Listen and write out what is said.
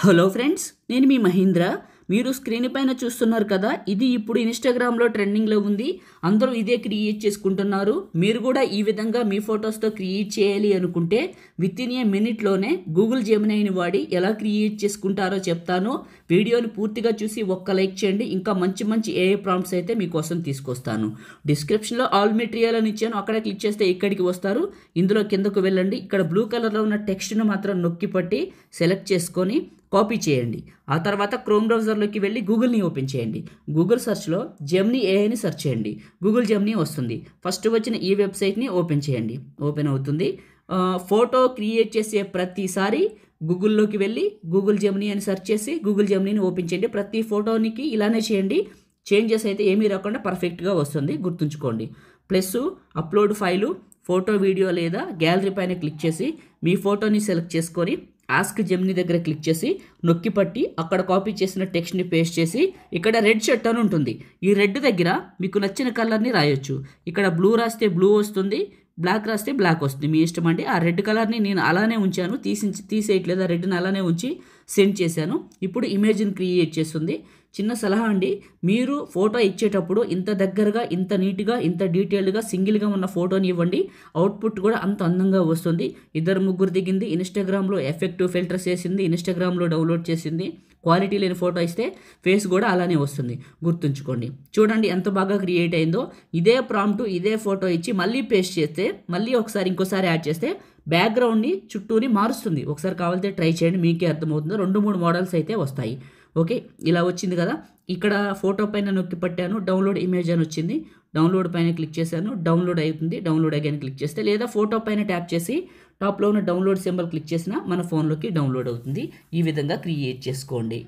Hello friends, నేను మీ మహేంద్ర. మీరు screen పైన చూస్తున్నారు కదా, ఇది ఇప్పుడు ఇన్స్టాగ్రామ్లో ట్రెండింగ్లో ఉంది. అందరూ ఇదే క్రియేట్ చేసుకుంటున్నారు. మీరు కూడా ఈ విధంగా మీ ఫొటోస్తో క్రియేట్ చేయాలి అనుకుంటే విత్ ఇన్ ఏ మినిట్లోనే గూగుల్ జెమినైని వాడి ఎలా క్రియేట్ చేసుకుంటారో చెప్తాను. వీడియోని పూర్తిగా చూసి ఒక్క లైక్ చేయండి. ఇంకా మంచి మంచి ఏఐ ప్రాంప్ట్స్ అయితే మీకోసం తీసుకొస్తాను. డిస్క్రిప్షన్లో ఆల్ మెటీరియల్ అని ఇచ్చాను, అక్కడ క్లిక్ చేస్తే ఇక్కడికి వస్తారు. ఇందులో కిందకు వెళ్ళండి. ఇక్కడ బ్లూ కలర్లో ఉన్న టెక్స్ట్ను మాత్రం నొక్కి పట్టి సెలెక్ట్ చేసుకొని కాపీ చేయండి. ఆ తర్వాత క్రోమ్ బ్రౌజర్లోకి వెళ్ళి గూగుల్ని ఓపెన్ చేయండి. గూగుల్ సెర్చ్లో జెమినీ ఏఐని సెర్చ్ చేయండి. గూగుల్ జెమినీ వస్తుంది. ఫస్ట్ వచ్చిన ఈ వెబ్సైట్ని ఓపెన్ చేయండి. ఓపెన్ అవుతుంది. ఫోటో క్రియేట్ చేసే ప్రతిసారి గూగుల్లోకి వెళ్ళి గూగుల్ జెమినీ అని సెర్చ్ చేసి గూగుల్ జెమినీని ఓపెన్ చేయండి. ప్రతి ఫోటోనికి ఇలానే చేయండి. చేంజెస్ అయితే ఏమీ రాకుండా పర్ఫెక్ట్గా వస్తుంది, గుర్తుంచుకోండి. Plus upload file, photo, video లేదా గ్యాలరీ పైన క్లిక్ చేసి మీ ఫోటోని సెలెక్ట్ చేసుకొని ఆస్క్ జెమినీ దగ్గర క్లిక్ చేసి నొక్కి పట్టి అక్కడ కాపీ చేసిన టెక్స్ట్ని పేస్ట్ చేసి ఇక్కడ రెడ్ షర్ట్ అని ఉంటుంది. ఈ రెడ్ దగ్గర మీకు నచ్చిన కలర్ని రాయొచ్చు. ఇక్కడ బ్లూ రాస్తే బ్లూ వస్తుంది, బ్లాక్ రాస్తే బ్లాక్ వస్తుంది, మీ ఇష్టం అండి. ఆ రెడ్ కలర్ని నేను అలానే ఉంచాను, తీసేయట్లేదు. ఆ రెడ్ని అలానే ఉంచి సెండ్ చేశాను. ఇప్పుడు ఇమేజ్ని క్రియేట్ చేస్తుంది. చిన్న సలహా అండి, మీరు ఫోటో ఇచ్చేటప్పుడు ఇంత దగ్గరగా, ఇంత నీట్గా, ఇంత డీటెయిల్డ్గా సింగిల్గా ఉన్న ఫోటోని ఇవ్వండి. అవుట్పుట్ కూడా అంత అందంగా వస్తుంది. ఇద్దరు ముగ్గురు దిగింది, ఇన్స్టాగ్రామ్లో ఎఫెక్టివ్ ఫిల్టర్స్ వేసింది, ఇన్స్టాగ్రామ్లో డౌన్లోడ్ చేసింది. క్వాలిటీ లేని ఫోటో ఇస్తే ఫేస్ కూడా అలానే వస్తుంది, గుర్తుంచుకోండి. చూడండి ఎంత బాగా క్రియేట్ అయిందో. ఇదే ప్రాంప్ట్ ఇదే ఫోటో ఇచ్చి మళ్ళీ పేస్ట్ చేస్తే, మళ్ళీ ఇంకోసారి యాడ్ చేస్తే బ్యాక్గ్రౌండ్ని చుట్టూని మారుస్తుంది. ఒకసారి కావాలంటే ట్రై చేయండి, మీకే అర్థమవుతుందో. 2-3 మోడల్స్ అయితే వస్తాయి. ఓకే, ఇలా వచ్చింది కదా. ఇక్కడ ఫోటో పైన నొక్కి పట్టాను, డౌన్లోడ్ ఇమేజ్ అని వచ్చింది. డౌన్లోడ్ పైన క్లిక్ చేశాను, డౌన్లోడ్ అవుతుంది. డౌన్లోడ్ అగైన్ క్లిక్ చేస్తే, లేదా ఫోటో పైన ట్యాప్ చేసి టాప్లో ఉన్న డౌన్లోడ్ సింబల్ క్లిక్ చేసినా మన ఫోన్లోకి డౌన్లోడ్ అవుతుంది. ఈ విధంగా క్రియేట్ చేసుకోండి.